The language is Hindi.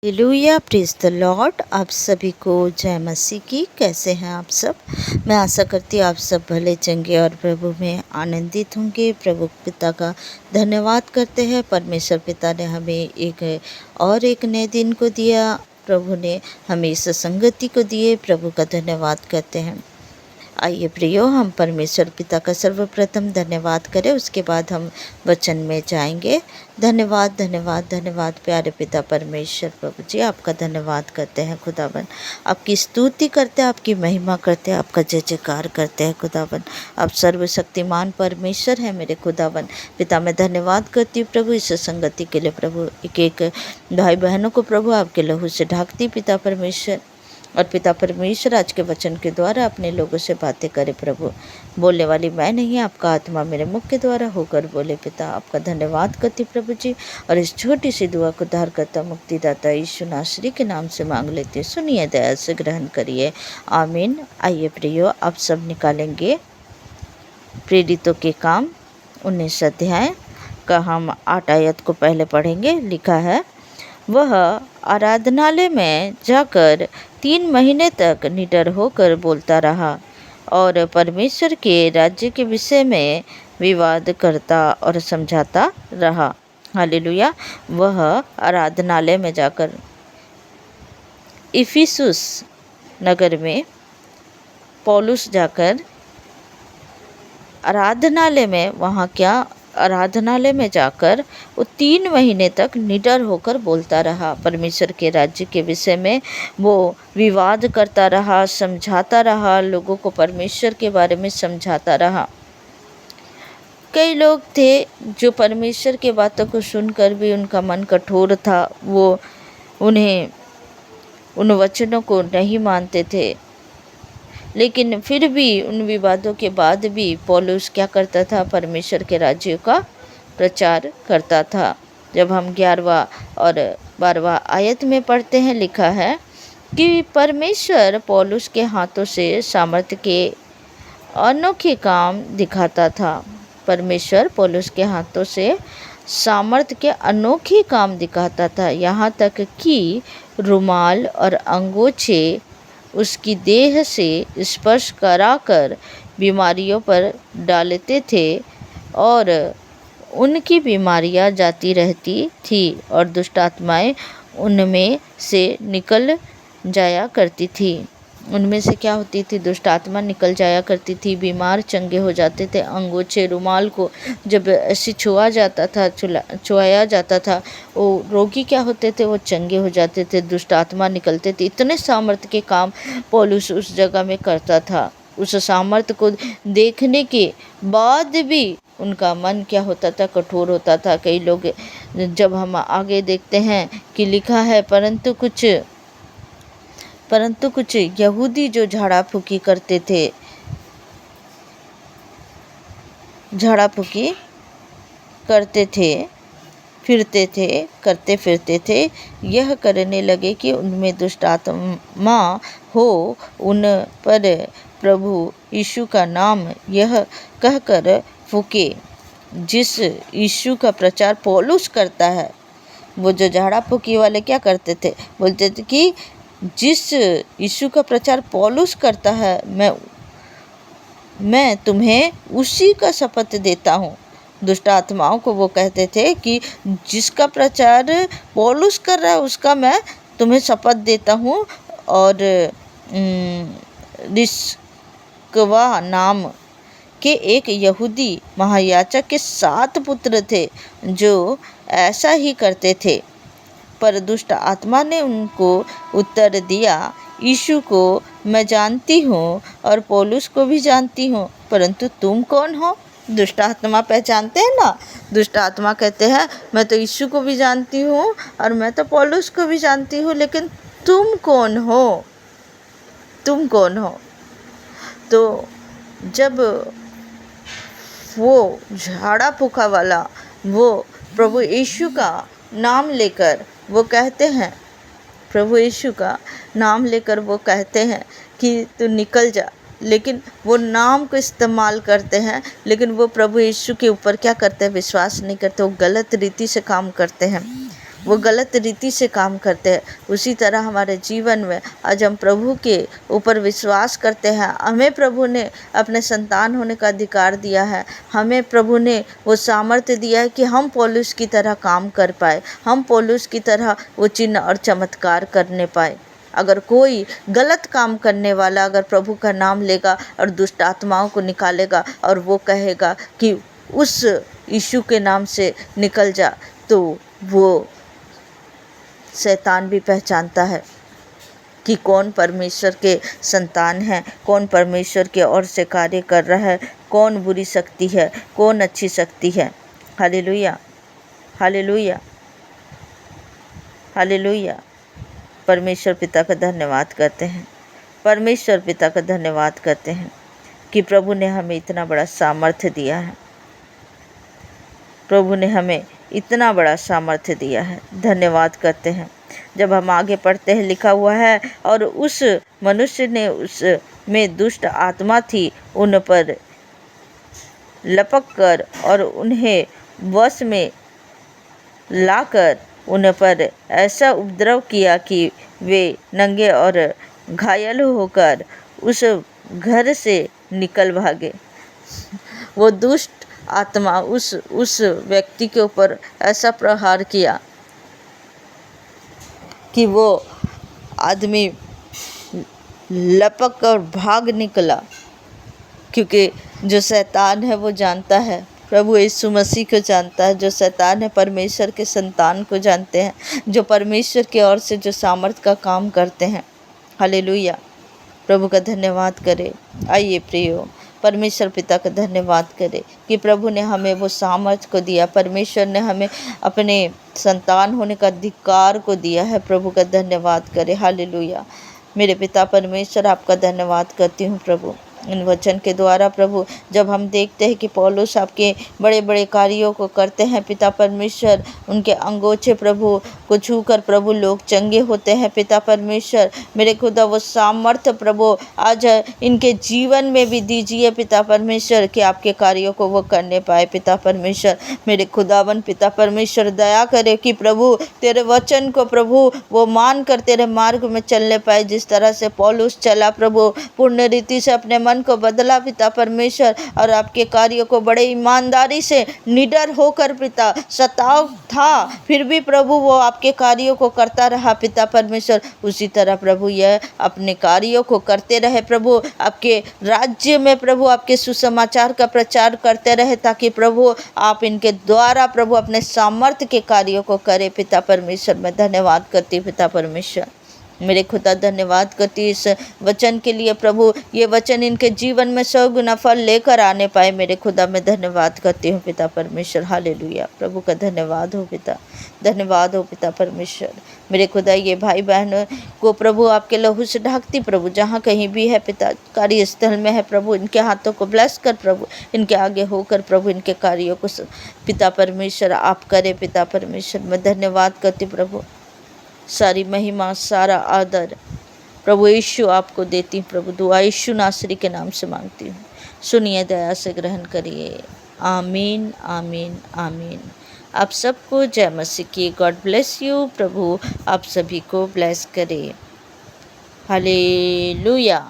Hallelujah, praise the Lord. आप सभी को जय मसीह की। कैसे हैं आप सब? मैं आशा करती हूँ आप सब भले चंगे और प्रभु में आनंदित होंगे। प्रभु पिता का धन्यवाद करते हैं। परमेश्वर पिता ने हमें एक नए दिन को दिया। प्रभु ने हमें इस संगति को दिए। प्रभु का धन्यवाद करते हैं। आइए प्रियो, हम परमेश्वर पिता का सर्वप्रथम धन्यवाद करें, उसके बाद हम वचन में जाएंगे। धन्यवाद धन्यवाद धन्यवाद प्यारे पिता परमेश्वर प्रभु जी, आपका धन्यवाद करते हैं खुदावन। आपकी स्तुति करते हैं, आपकी महिमा करते हैं, आपका जय जयकार करते हैं खुदावन। आप सर्वशक्तिमान परमेश्वर हैं मेरे खुदावन। पिता मैं धन्यवाद करती हूँ प्रभु इस संगति के लिए। प्रभु एक एक भाई बहनों को प्रभु आपके लहू से ढाकती पिता परमेश्वर। और पिता परमेश्वर आज के वचन के द्वारा अपने लोगों से बातें करे प्रभु। बोलने वाली मैं नहीं, आपका आत्मा मेरे मुख के द्वारा होकर बोले। पिता आपका धन्यवाद करती प्रभु जी, और इस छोटी सी दुआ को उद्धार करता मुक्तिदाता यीशु नासरी के नाम से मांग लेती हूँ। सुनिए, दया से ग्रहण करिए, आमीन। आइए प्रियो, आप सब निकालेंगे प्रेरितों के काम 19 अध्याय का हम 8 आयत को पहले पढ़ेंगे। लिखा है, वह आराधनालय में जाकर 3 महीने तक निडर होकर बोलता रहा और परमेश्वर के राज्य के विषय में विवाद करता और समझाता रहा। हालेलुया। वह आराधनालय में जाकर, इफिसुस नगर में पौलुस जाकर आराधनालय में जाकर वो 3 महीने तक निडर होकर बोलता रहा। परमेश्वर के राज्य के विषय में वो विवाद करता रहा, समझाता रहा, लोगों को परमेश्वर के बारे में समझाता रहा। कई लोग थे जो परमेश्वर की बातों को सुनकर भी उनका मन कठोर था, वो उन वचनों को नहीं मानते थे। लेकिन फिर भी उन विवादों के बाद भी पौलुस क्या करता था? परमेश्वर के राज्य का प्रचार करता था। जब हम 11वां और 12वां आयत में पढ़ते हैं, लिखा है कि परमेश्वर पौलुस के हाथों से सामर्थ्य के अनोखे काम दिखाता था। परमेश्वर पौलुस के हाथों से सामर्थ्य के अनोखे काम दिखाता था, यहाँ तक कि रुमाल और अंगोछे उसकी देह से स्पर्श कराकर बीमारियों पर डालते थे और उनकी बीमारियां जाती रहती थी और दुष्ट आत्माएं उनमें से निकल जाया करती थी। उनमें से क्या होती थी? दुष्ट आत्मा निकल जाया करती थी, बीमार चंगे हो जाते थे। अंगोछे, रुमाल को जब ऐसे छुआया जाता था, वो रोगी क्या होते थे? वो चंगे हो जाते थे, दुष्ट आत्मा निकलते थे। इतने सामर्थ्य के काम पौलुस उस जगह में करता था। उस सामर्थ्य को देखने के बाद भी उनका मन क्या होता था? कठोर होता था। कई लोग, जब हम आगे देखते हैं कि लिखा है, परंतु कुछ यहूदी जो झाड़ा फूकी करते थे, करते फिरते थे, यह करने लगे कि उनमें दुष्ट आत्मा हो, उन पर प्रभु यीशु का नाम यह कहकर फूके जिस यीशु का प्रचार पौलुस करता है। वो जो झाड़ा फूकी वाले क्या करते थे? बोलते थे कि जिस यीशु का प्रचार पौलुस करता है, मैं तुम्हें उसी का शपथ देता हूँ। दुष्ट आत्माओं को वो कहते थे कि जिसका प्रचार पौलुस कर रहा है उसका मैं तुम्हें शपथ देता हूँ। और रिस्कवा नाम के एक यहूदी महायाजक के 7 पुत्र थे जो ऐसा ही करते थे। पर दुष्ट आत्मा ने उनको उत्तर दिया, यीशु को मैं जानती हूँ और पौलुस को भी जानती हूँ, परंतु तुम कौन हो? दुष्ट आत्मा पहचानते हैं ना। दुष्ट आत्मा कहते हैं, मैं तो यीशु को भी जानती हूँ और मैं तो पौलुस को भी जानती हूँ, लेकिन तुम कौन हो? तो जब वो झाड़ा फूका वाला वो प्रभु यीशु का नाम लेकर वो कहते हैं, कि तू निकल जा, लेकिन वो नाम को इस्तेमाल करते हैं, लेकिन वो प्रभु यीशु के ऊपर क्या करते हैं? विश्वास नहीं करते। वो गलत रीति से काम करते हैं। वो गलत रीति से काम करते हैं। उसी तरह हमारे जीवन में आज हम प्रभु के ऊपर विश्वास करते हैं। हमें प्रभु ने अपने संतान होने का अधिकार दिया है। हमें प्रभु ने वो सामर्थ्य दिया है कि हम पौलुस की तरह काम कर पाए, हम पौलुस की तरह वो चिन्ह और चमत्कार करने पाए। अगर कोई गलत काम करने वाला अगर प्रभु का नाम लेगा और दुष्ट आत्माओं को निकालेगा और वो कहेगा कि उस यीशु के नाम से निकल जा, तो वो शैतान भी पहचानता है कि कौन परमेश्वर के संतान है, कौन परमेश्वर के ओर से कार्य कर रहा है, कौन बुरी शक्ति है, कौन अच्छी शक्ति है। Hallelujah, hallelujah, hallelujah. परमेश्वर पिता का धन्यवाद करते हैं, परमेश्वर पिता का धन्यवाद करते हैं कि प्रभु ने हमें इतना बड़ा सामर्थ्य दिया है, प्रभु ने हमें इतना बड़ा सामर्थ्य दिया है। धन्यवाद करते हैं। जब हम आगे पढ़ते हैं लिखा हुआ है, और उस मनुष्य ने उस में दुष्ट आत्मा थी उन पर लपक कर और उन्हें वश में लाकर उन पर ऐसा उपद्रव किया कि वे नंगे और घायल होकर उस घर से निकल भागे। वो दुष्ट आत्मा उस व्यक्ति के ऊपर ऐसा प्रहार किया कि वो आदमी लपक कर भाग निकला, क्योंकि जो शैतान है वो जानता है, प्रभु यीशु मसीह को जानता है। जो शैतान है परमेश्वर के संतान को जानते हैं, जो परमेश्वर की ओर से जो सामर्थ का काम करते हैं। हालेलुया, प्रभु का धन्यवाद करें। आइए प्रियो, परमेश्वर पिता का धन्यवाद करें कि प्रभु ने हमें वो सामर्थ को दिया, परमेश्वर ने हमें अपने संतान होने का अधिकार को दिया है। प्रभु का धन्यवाद करें। हालेलुया। मेरे पिता परमेश्वर, आपका धन्यवाद करती हूँ प्रभु, इन वचन के द्वारा प्रभु जब हम देखते हैं कि पौलुस आपके बड़े बड़े कार्यों को करते हैं पिता परमेश्वर, उनके अंगोछे प्रभु को छूकर प्रभु लोग चंगे होते हैं पिता परमेश्वर। मेरे खुदा वो सामर्थ्य प्रभु आज इनके जीवन में भी दीजिए पिता परमेश्वर कि आपके कार्यों को वो करने पाए पिता परमेश्वर। मेरे खुदावन पिता परमेश्वर दया करे कि प्रभु तेरे वचन को प्रभु वो मान कर तेरे मार्ग में चलने पाए, जिस तरह से पौलुस चला प्रभु, पूर्ण रीति से अपने मन को बदला पिता परमेश्वर, और आपके कार्यों को बड़े ईमानदारी से निडर होकर पिता, सताव था फिर भी प्रभु वो आपके कार्यों को करता रहा पिता परमेश्वर। उसी तरह प्रभु यह अपने कार्यों को करते रहे प्रभु, आपके राज्य में प्रभु आपके सुसमाचार का प्रचार करते रहे, ताकि प्रभु आप इनके द्वारा प्रभु अपने सामर्थ्य के कार्यों को करें पिता परमेश्वर। मैं धन्यवाद करती पिता परमेश्वर, मेरे खुदा धन्यवाद करती इस वचन के लिए प्रभु, ये वचन इनके जीवन में 100 गुना फल लेकर आने पाए। मेरे खुदा मैं धन्यवाद करती हूँ पिता परमेश्वर। हालेलुया, प्रभु का धन्यवाद हो पिता, धन्यवाद हो पिता परमेश्वर। मेरे खुदा ये भाई बहन को प्रभु आपके लहू से ढाकती प्रभु, जहाँ कहीं भी है पिता, कार्यस्थल में है प्रभु, इनके हाथों को ब्लेस कर प्रभु, इनके आगे होकर प्रभु इनके कार्यों को पिता परमेश्वर आप करें पिता परमेश्वर। मैं धन्यवाद करती प्रभु, सारी महिमा सारा आदर प्रभु यीशु आपको देती हूँ प्रभु। दुआ यीशु नासरी के नाम से मांगती हूँ, सुनिए, दया से ग्रहण करिए। आमीन, आमीन, आमीन। आप सबको जय मसीह की। God bless you. प्रभु आप सभी को ब्लेस करे। हालेलुया।